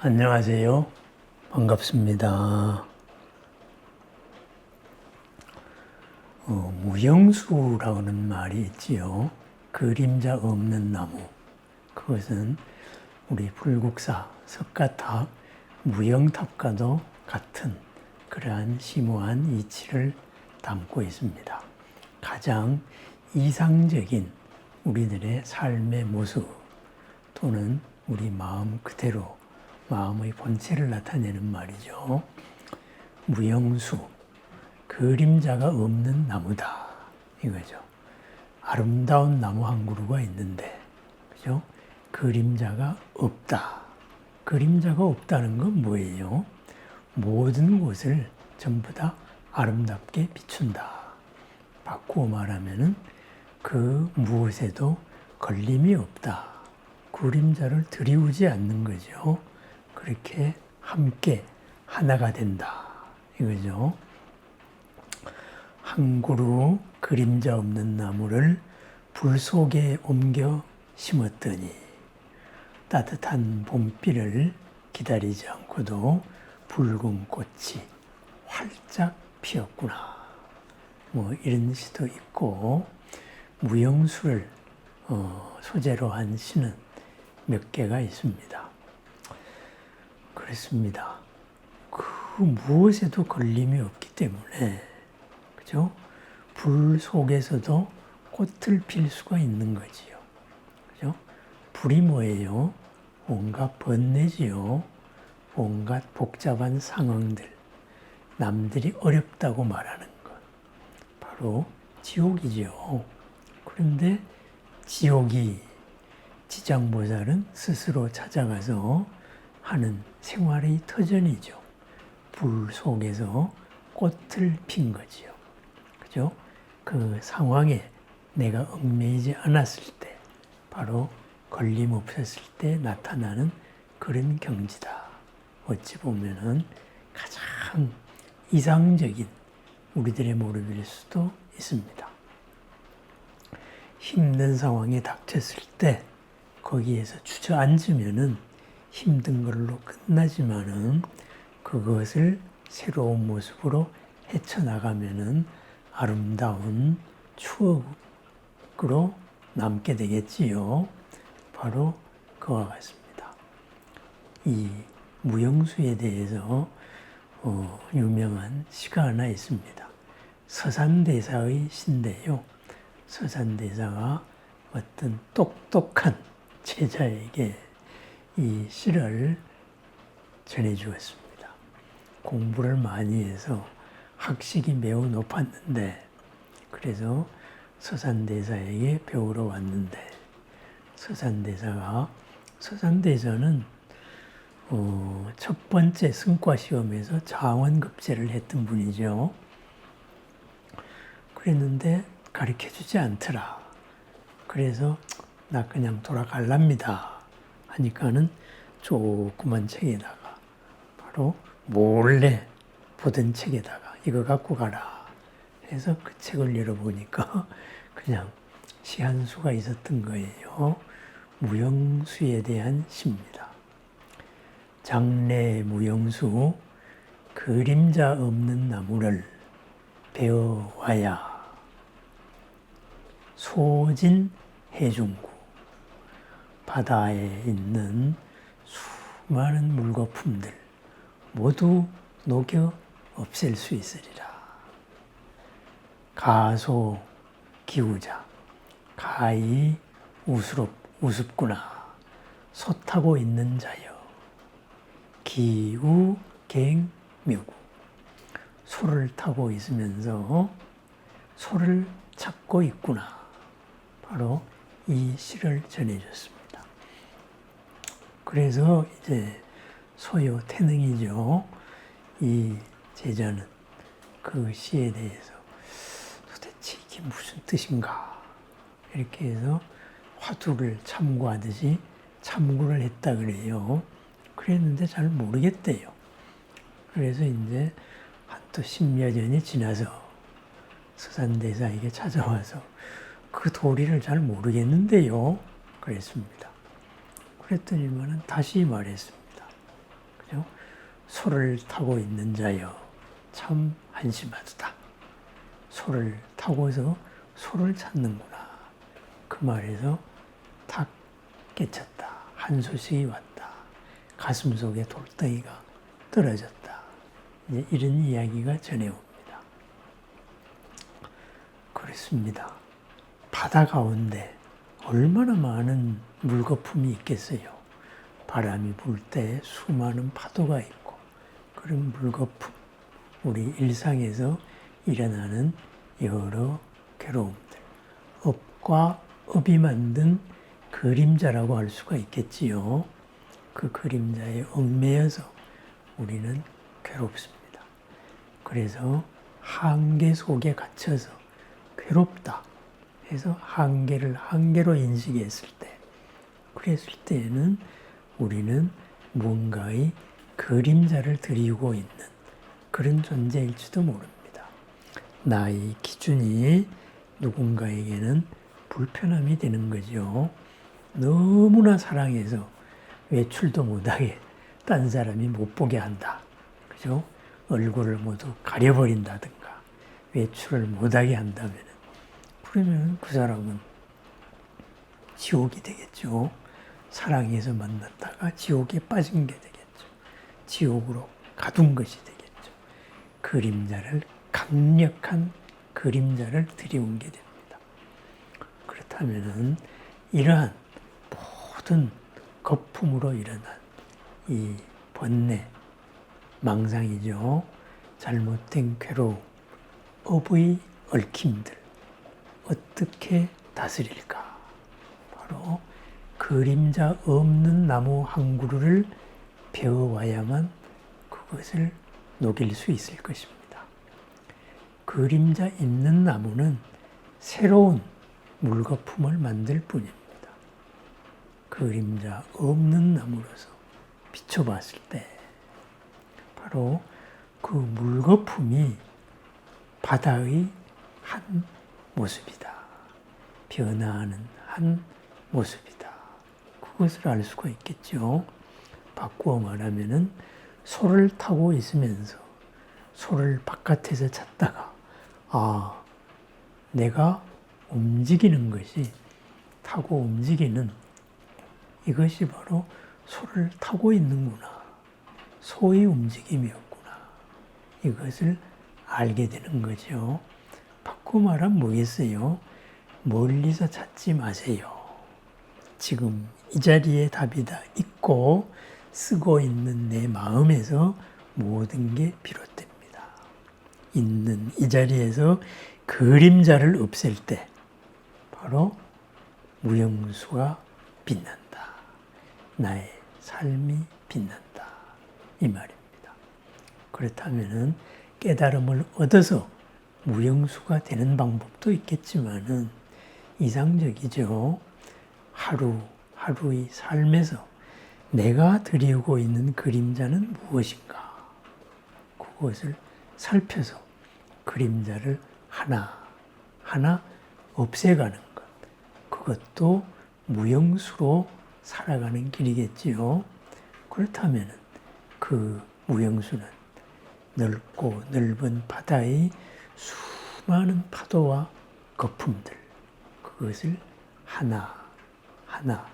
안녕하세요. 반갑습니다. 무영수라는 말이 있지요. 그림자 없는 나무. 그것은 우리 불국사 석가탑 무영탑과도 같은 그러한 심오한 이치를 담고 있습니다. 가장 이상적인 우리들의 삶의 모습 또는 우리 마음 그대로 마음의 본체를 나타내는 말이죠. 무영수, 그림자가 없는 나무다 이거죠. 아름다운 나무 한 그루가 있는데, 그죠? 그림자가 없다. 그림자가 없다는 건 뭐예요? 모든 것을 전부 다 아름답게 비춘다. 바꾸어 말하면은 그 무엇에도 걸림이 없다. 그림자를 들이우지 않는 거죠. 그렇게 함께 하나가 된다. 이거죠. 한 그루 그림자 없는 나무를 불 속에 옮겨 심었더니 따뜻한 봄비를 기다리지 않고도 붉은 꽃이 활짝 피었구나. 뭐 이런 시도 있고, 무영수를 소재로 한 시는 몇 개가 있습니다. 그렇습니다. 그 무엇에도 걸림이 없기 때문에, 그죠? 불 속에서도 꽃을 필 수가 있는 거지요. 그죠? 불이 뭐예요? 온갖 번뇌지요. 온갖 복잡한 상황들, 남들이 어렵다고 말하는 것, 바로 지옥이죠. 그런데 지옥이 지장보살은 스스로 찾아가서 하는 생활의 터전이죠. 불 속에서 꽃을 핀 거지요. 그죠? 그 상황에 내가 얽매이지 않았을 때, 바로 걸림 없었을 때 나타나는 그런 경지다. 어찌 보면은 가장 이상적인 우리들의 모습일 수도 있습니다. 힘든 상황에 닥쳤을 때 거기에서 주저앉으면은 힘든 걸로 끝나지만은 그것을 새로운 모습으로 헤쳐나가면은 아름다운 추억으로 남게 되겠지요. 바로 그와 같습니다. 이 무영수에 대해서 유명한 시가 하나 있습니다. 서산대사의 시인데요. 서산대사가 어떤 똑똑한 제자에게 이 시를 전해주었습니다. 공부를 많이 해서 학식이 매우 높았는데, 그래서 서산대사에게 배우러 왔는데, 서산대사는 첫 번째 승과시험에서 장원급제를 했던 분이죠. 그랬는데 가르쳐주지 않더라. 그래서 나 그냥 돌아갈랍니다 하니까는 조그만 책에다가, 바로 몰래 보던 책에다가 이거 갖고 가라 해서 그 책을 열어보니까 그냥 시 한 수가 있었던 거예요. 무영수에 대한 시입니다. 장래 무영수, 그림자 없는 나무를 베어와야 소진 해중구. 바다에 있는 수많은 물거품들 모두 녹여 없앨 수 있으리라. 가소 기우자, 가히 우습구나. 소 타고 있는 자여. 기우 갱묘구. 소를 타고 있으면서 소를 찾고 있구나. 바로 이 시를 전해줬습니다. 그래서 이제 소요 태능이죠. 이 제자는 그 시에 대해서 도대체 이게 무슨 뜻인가 이렇게 해서 화두를 참고하듯이 참고를 했다 그래요. 그랬는데 잘 모르겠대요. 그래서 이제 한 또 10여 년이 지나서 서산대사에게 찾아와서 그 도리를 잘 모르겠는데요. 그랬습니다. 그랬더니만은 다시 말했습니다. 소를 타고 있는 자여 참 한심하도다. 소를 타고서 소를 찾는구나. 그 말에서 탁 깨쳤다. 한 소식이 왔다. 가슴 속에 돌덩이가 떨어졌다. 이제 이런 이야기가 전해옵니다. 그렇습니다. 바다 가운데 얼마나 많은 물거품이 있겠어요. 바람이 불 때 수많은 파도가 있고 그런 물거품, 우리 일상에서 일어나는 여러 괴로움들, 업과 업이 만든 그림자라고 할 수가 있겠지요. 그 그림자에 얽매여서 우리는 괴롭습니다. 그래서 한계 속에 갇혀서 괴롭다 해서 한계를 한계로 인식했을 때, 그랬을 때에는 우리는 무언가의 그림자를 드리고 있는 그런 존재일지도 모릅니다. 나의 기준이 누군가에게는 불편함이 되는 거죠. 너무나 사랑해서 외출도 못하게 딴 사람이 못 보게 한다. 그죠? 얼굴을 모두 가려버린다든가 외출을 못하게 한다면 그러면 그 사람은 지옥이 되겠죠. 사랑해서 만났다가 지옥에 빠진 게 되겠죠. 지옥으로 가둔 것이 되겠죠. 그림자를, 강력한 그림자를 들여온 게 됩니다. 그렇다면은 이러한 모든 거품으로 일어난 이 번뇌, 망상이죠. 잘못된 괴로움, 업의 얽힘들 어떻게 다스릴까? 바로 그림자 없는 나무 한 그루를 배워와야만 그것을 녹일 수 있을 것입니다. 그림자 있는 나무는 새로운 물거품을 만들 뿐입니다. 그림자 없는 나무로서 비춰봤을 때 바로 그 물거품이 바다의 한 모습이다. 변화하는 한 모습이다. 그것을 알 수가 있겠죠. 바꾸어 말하면은 소를 타고 있으면서 소를 바깥에서 찾다가 내가 움직이는 것이 타고 움직이는 이것이 바로 소를 타고 있는구나. 소의 움직임이었구나. 이것을 알게 되는 거죠. 바꾸어 말하면 뭐겠어요? 멀리서 찾지 마세요. 지금 이 자리에 답이 다 있고 쓰고 있는 내 마음에서 모든 게 비롯됩니다. 있는 이 자리에서 그림자를 없앨 때 바로 무영수가 빛난다. 나의 삶이 빛난다. 이 말입니다. 그렇다면은 깨달음을 얻어서 무영수가 되는 방법도 있겠지만은 이상적이죠. 하루하루의 삶에서 내가 드리고 있는 그림자는 무엇인가? 그것을 살펴서 그림자를 하나하나 없애가는 것. 그것도 무영수로 살아가는 길이겠지요. 그렇다면 그 무영수는 넓고 넓은 바다의 수많은 파도와 거품들, 그것을 하나하나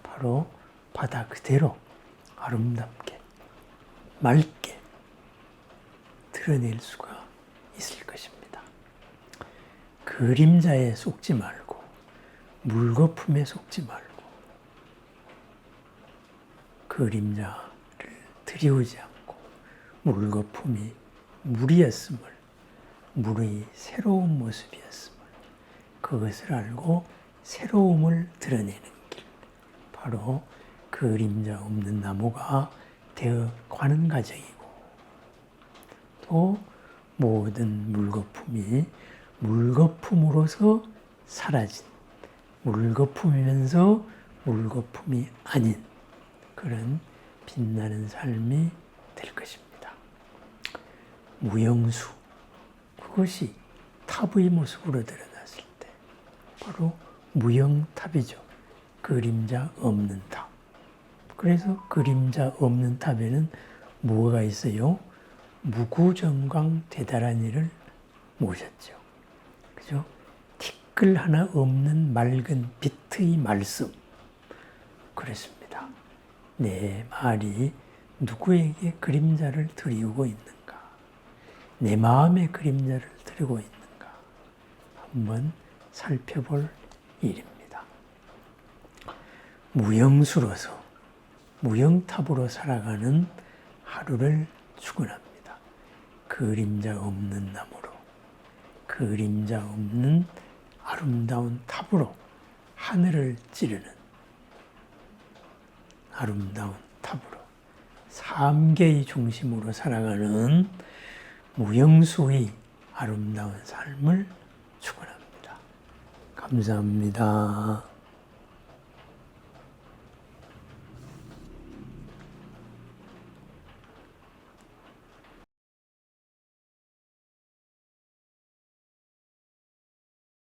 바로 바다 그대로 아름답게, 맑게 드러낼 수가 있을 것입니다. 그림자에 속지 말고, 물거품에 속지 말고, 그림자를 들이우지 않고, 물거품이 물이었음을, 물의 새로운 모습이었음을, 그것을 알고 새로움을 드러내는 길, 바로 그림자 없는 나무가 되어 가는 과정이고, 또 모든 물거품이 물거품으로서 사라진, 물거품이면서 물거품이 아닌 그런 빛나는 삶이 될 것입니다. 무영수, 그것이 탑의 모습으로 드러났을 때 바로 무영탑이죠. 그림자 없는 탑. 그래서 그림자 없는 탑에는 뭐가 있어요? 무구정광 되다라니를 모셨죠. 그죠? 티끌 하나 없는 맑은 빛의 말씀. 그랬습니다. 내 말이 누구에게 그림자를 드리고 있는가? 내 마음의 그림자를 드리고 있는가? 한번 살펴볼 일입니다. 무영수로서 무영탑으로 살아가는 하루를 축원합니다. 그림자 없는 나무로, 그림자 없는 아름다운 탑으로 하늘을 찌르는 아름다운 탑으로 삼계의 중심으로 살아가는 무영수의 아름다운 삶을 축원합니다. 감사합니다.